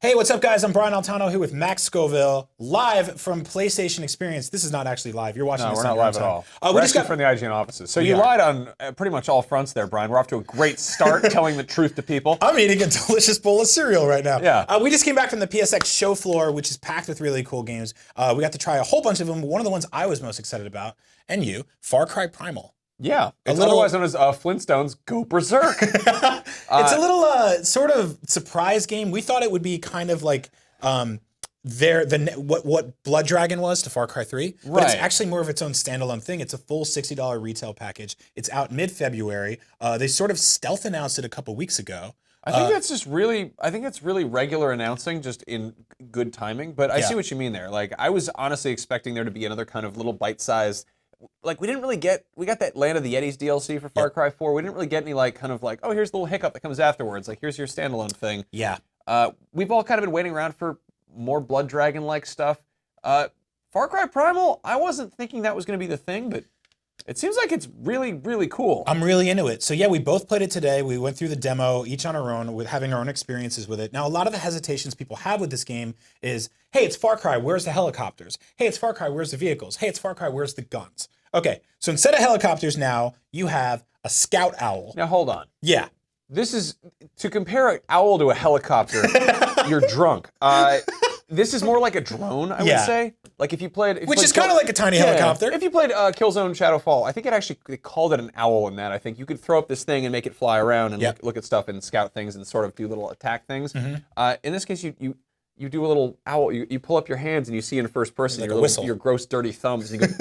Hey, what's up, guys? I'm Brian Altano here with Max Scoville, live from PlayStation Experience. This is not actually live. You're watching No, this we're on not your live own at time. all. We We're just actually got from the IGN offices. So We you are. lied on pretty much all fronts there, Brian. We're off to a great start telling the truth to people. I'm eating a delicious bowl of cereal right now. Yeah. We just came back from the PSX show floor, which is packed with really cool games. We got to try a whole bunch of them. One of the ones I was most excited about, and you, Far Cry Primal. Yeah, it's little- otherwise known as Flintstones Go Berserk. It's a little sort of surprise game. We thought it would be kind of like what Blood Dragon was to Far Cry 3, but it's Right. actually more of its own standalone thing. It's a full $60 retail package. It's out mid-February. They sort of stealth announced it a couple weeks ago. I think that's just really, I think that's really regular announcing, just in good timing. But I see what you mean there. Like, I was honestly expecting there to be another kind of little bite-sized. Like, we got that Land of the Yetis DLC for Far Cry 4. We didn't really get any, like, kind of like, oh, here's the little hiccup that comes afterwards. Like, here's your standalone thing. Yeah. We've all kind of been waiting around for more Blood Dragon-like stuff. Far Cry Primal, I wasn't thinking that was going to be the thing, but it seems like it's really, really cool. I'm really into it. So yeah, we both played it today. We went through the demo, each on our own, with having our own experiences with it. Now, a lot of the hesitations people have with this game is, hey, it's Far Cry, where's the helicopters? Hey, it's Far Cry, where's the vehicles? Hey, it's Far Cry, where's the guns? Okay, so instead of helicopters now, you have a scout owl. Now, hold on. Yeah. This is, to compare an owl to a helicopter, you're drunk. This is more like a drone, I would say. Like if you played... Which is kind of like a tiny helicopter. If you played Killzone Shadowfall, I think they called it an owl in that. I think you could throw up this thing and make it fly around and look at stuff and scout things and sort of do little attack things. In this case, you do a little owl. You pull up your hands and you see in first person like your gross, dirty thumbs. And you go...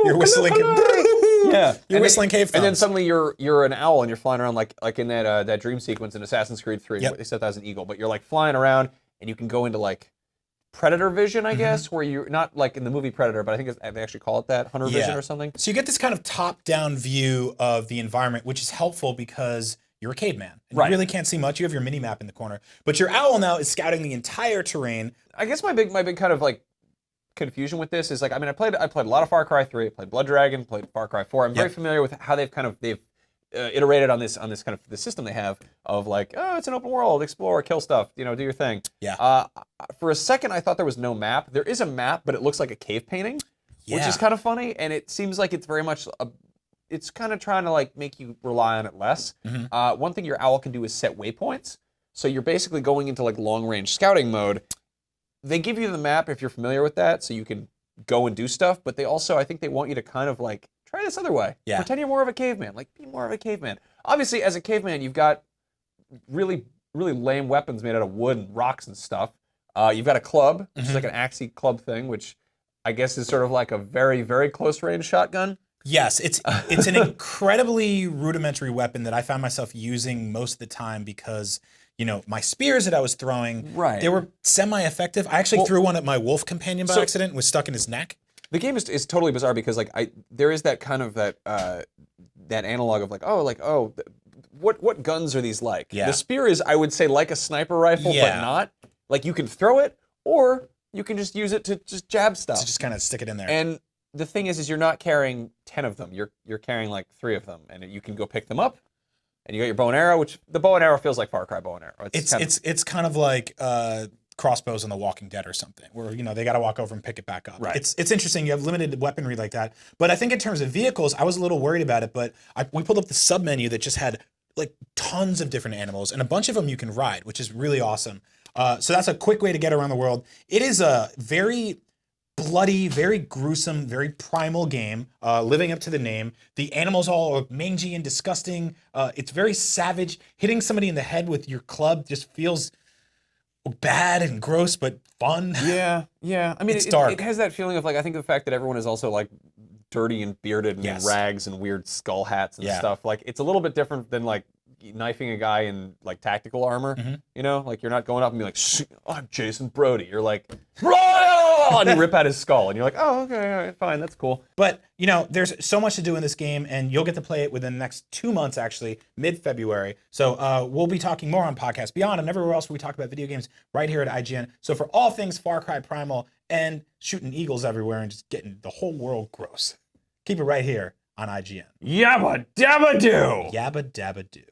You're whistling. Yeah, you're whistling cave thumbs. And then suddenly you're an owl and you're flying around like in that dream sequence in Assassin's Creed 3. Yep. They said that was an eagle, but you're like flying around and you can go into like predator vision, I guess, where you're not like in the movie Predator, but I think they actually call it that, hunter vision or something. So you get this kind of top-down view of the environment, which is helpful because you're a caveman. And you really can't see much. You have your mini map in the corner, but your owl now is scouting the entire terrain. I guess my big kind of like confusion with this is like, I mean, I played a lot of Far Cry 3, I played Blood Dragon, played Far Cry 4. I'm very familiar with how they've iterated on this kind of the system they have of like, oh, it's an open world, explore, kill stuff, do your thing. Yeah. For a second, I thought there was no map. There is a map, but it looks like a cave painting, which is kind of funny, and it seems like it's very much it's kind of trying to like make you rely on it less. One thing your owl can do is set waypoints, so you're basically going into like long range scouting mode. They give you the map if you're familiar with that, so you can go and do stuff, but they also, I think they want you to kind of like, try this other way. Yeah. Pretend you're more of a caveman. Like, be more of a caveman. Obviously, as a caveman, you've got really, really lame weapons made out of wood and rocks and stuff. You've got a club, which is like an axie club thing, which I guess is sort of like a very, very close range shotgun. Yes, it's an incredibly rudimentary weapon that I found myself using most of the time because, my spears that I was throwing, they were semi-effective. I actually threw one at my wolf companion by accident and was stuck in his neck. The game is totally bizarre because like there is that kind of that analog of like what guns are these like? Yeah. The spear is, I would say, like a sniper rifle, but not. Like you can throw it or you can just use it to just jab stuff. To just kind of stick it in there. And the thing is you're not carrying 10 of them. You're carrying like 3 of them, and you can go pick them up. And you got your bow and arrow, which the bow and arrow feels like Far Cry bow and arrow. It's kind of like crossbows on The Walking Dead or something, where they got to walk over and pick it back up. Right. It's interesting. You have limited weaponry like that, but I think in terms of vehicles, I was a little worried about it. But we pulled up the sub menu that just had like tons of different animals, and a bunch of them you can ride, which is really awesome. So that's a quick way to get around the world. It is a very bloody, very gruesome, very primal game, living up to the name. The animals all are mangy and disgusting. It's very savage. Hitting somebody in the head with your club just feels bad and gross, but fun. Yeah. I mean, it's dark. It has that feeling of like, I think the fact that everyone is also like dirty and bearded and in rags and weird skull hats and stuff. Like, it's a little bit different than like knifing a guy in like tactical armor. Like you're not going up and be like, I'm Jason Brody. You're like, and you rip out his skull, and you're like, oh, okay, all right, fine, that's cool. But, there's so much to do in this game, and you'll get to play it within the next 2 months, actually, mid-February. So we'll be talking more on Podcast Beyond and everywhere else where we talk about video games right here at IGN. So for all things Far Cry Primal and shooting eagles everywhere and just getting the whole world gross, keep it right here on IGN. Yabba dabba doo! Yabba dabba doo.